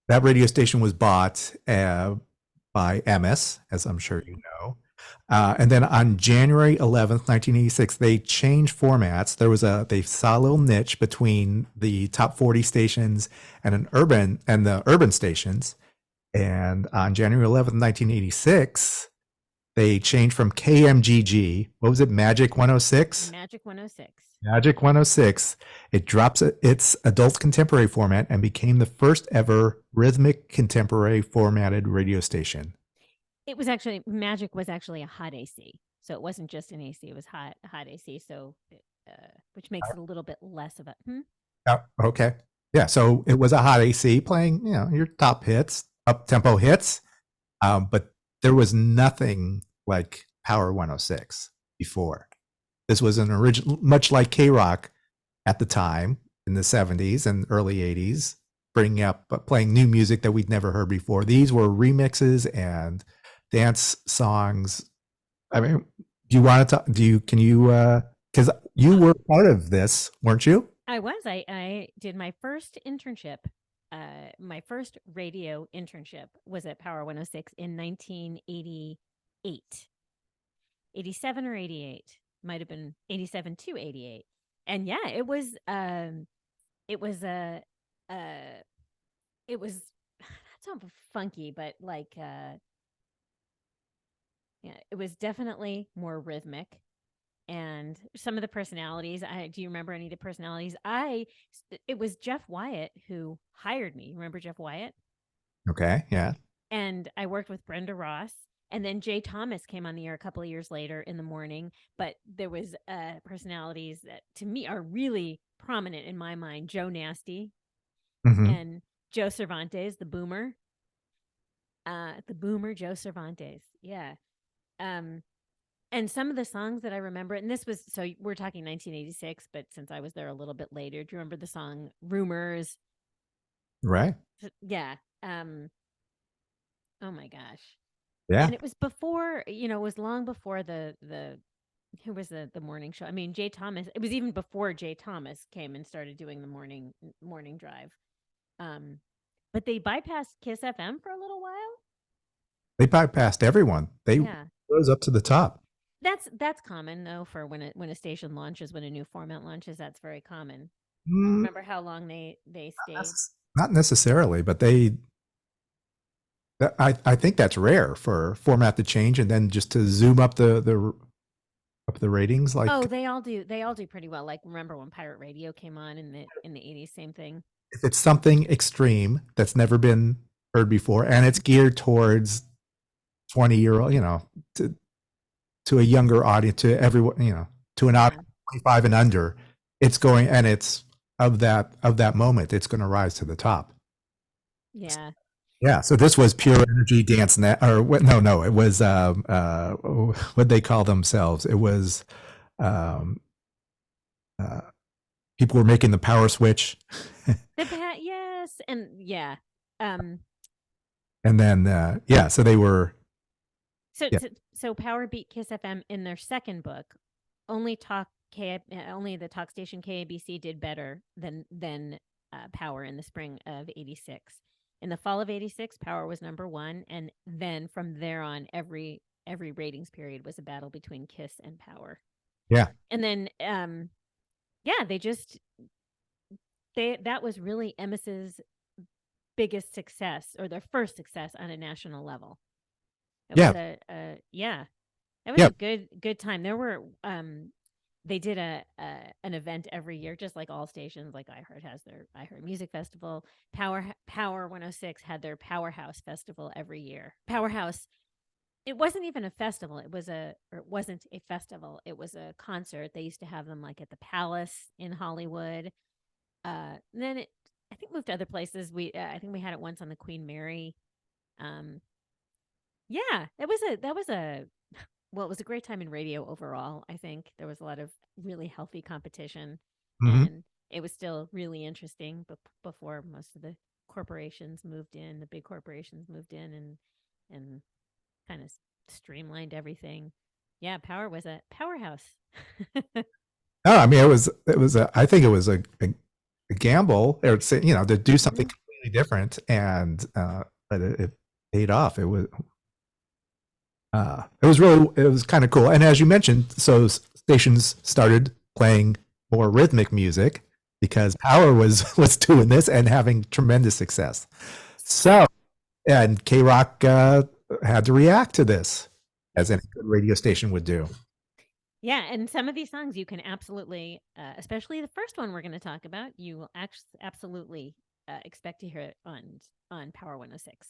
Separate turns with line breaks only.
that radio station was bought by Emmis, as I'm sure you
Mhm.
know. And then on January 11th, 1986, they changed formats. They saw a little niche between the top 40 stations and the urban stations. And on January 11th, 1986, they changed from KMGG. What was it? Magic 106?
Magic 106.
Magic 106. It drops its adult contemporary format and became the first ever rhythmic contemporary formatted radio station.
It was actually Magic was actually a hot AC, so it wasn't just an AC. It was hot AC. So, which makes it a little bit less of a.
Oh, okay. Yeah. So it was a hot AC playing, your top hits, up tempo hits. But there was nothing like Power 106 before. This was an original, much like K Rock at the time in the 70s and early 80s, bringing up, playing new music that we'd never heard before. These were remixes and dance songs. I mean, do you want to, can you, because you
Oh,
were part of this, weren't you?
I was. I did my first internship. My first radio internship was at Power 106 in 1988, 87 or 88. Might have been 87 to 88. And yeah, it was a, uh, it was not so funky, but like, yeah, it was definitely more rhythmic. And some of the personalities, do you remember any of the personalities? It was Jeff Wyatt who hired me. Remember Jeff Wyatt?
Okay. Yeah.
And I worked with Brenda Ross. And then Jay Thomas came on the air a couple of years later in the morning. But there was personalities that to me are really prominent in my mind. Joe Nasty
Hmm.
and Joe Cervantes, the boomer Joe Cervantes. Yeah. Um, and some of the songs that I remember, and this was so we're talking 1986, but since I was there a little bit later, do you remember the song "Rumors"?
Right.
Yeah. Um. Oh my gosh.
Yeah.
And it was before, it was long before the who was the morning show. I mean, Jay Thomas. It was even before Jay Thomas came and started doing the morning drive. Um. But they bypassed Kiss FM for a little while.
They bypassed everyone. They
Yeah.
rose up to the top.
That's common though for when a station launches, when a new format launches, that's very common.
Mm,
Remember how long they stayed?
not necessarily, but I think that's rare for format to change and then just to zoom up the ratings.
Oh,
Like
they all do pretty well. Like remember when Pirate Radio came on in the 80s, same thing.
if it's something extreme that's never been heard before and it's geared towards 20-year-old, to a younger audience, to everyone, to an
Yeah.
audience 25 and under, it's going and it's of that moment, it's going to rise to the top.
Yeah.
Yeah, so this was pure energy dance net or what, no, it was what they call themselves. It was um uh people were making the power switch.
Yes, and yeah. Um
And then yeah, so they were
so
yeah,
so, so Power beat Kiss FM in their second book. Only the talk station KABC did better than Power in the spring of 86. In the fall of 86, Power was number 1, and then from there on every ratings period was a battle between Kiss and Power.
yeah,
And then yeah, they that was really Emmis's biggest success, or their first success on a national level. It
yeah,
was a yeah, it was
yeah.
a good time. They did an event every year, just like all stations. Like iHeart has their iHeart Music Festival. Power 106 had their Powerhouse Festival every year. Powerhouse. It wasn't even a festival. It wasn't a festival. It was a concert. They used to have them like at the Palace in Hollywood. Then it, I think, moved to other places. I think we had it once on the Queen Mary. Um, yeah, it was a great time in radio overall. I think there was a lot of really healthy competition,
Hmm.
and it was still really interesting. But before most of the corporations moved in, the big corporations moved in and kind of streamlined everything. Yeah, Power was a powerhouse.
No, I mean I think it was a gamble or to do something
Mhm.
completely different, and but it paid off. It was really, it was kind of cool. And as you mentioned, so stations started playing more rhythmic music because Power was doing this and having tremendous success. So, and K Rock had to react to this, as any good radio station would do.
Yeah, and some of these songs you can absolutely, especially the first one we're going to talk about, you will absolutely expect to hear it on Power 106.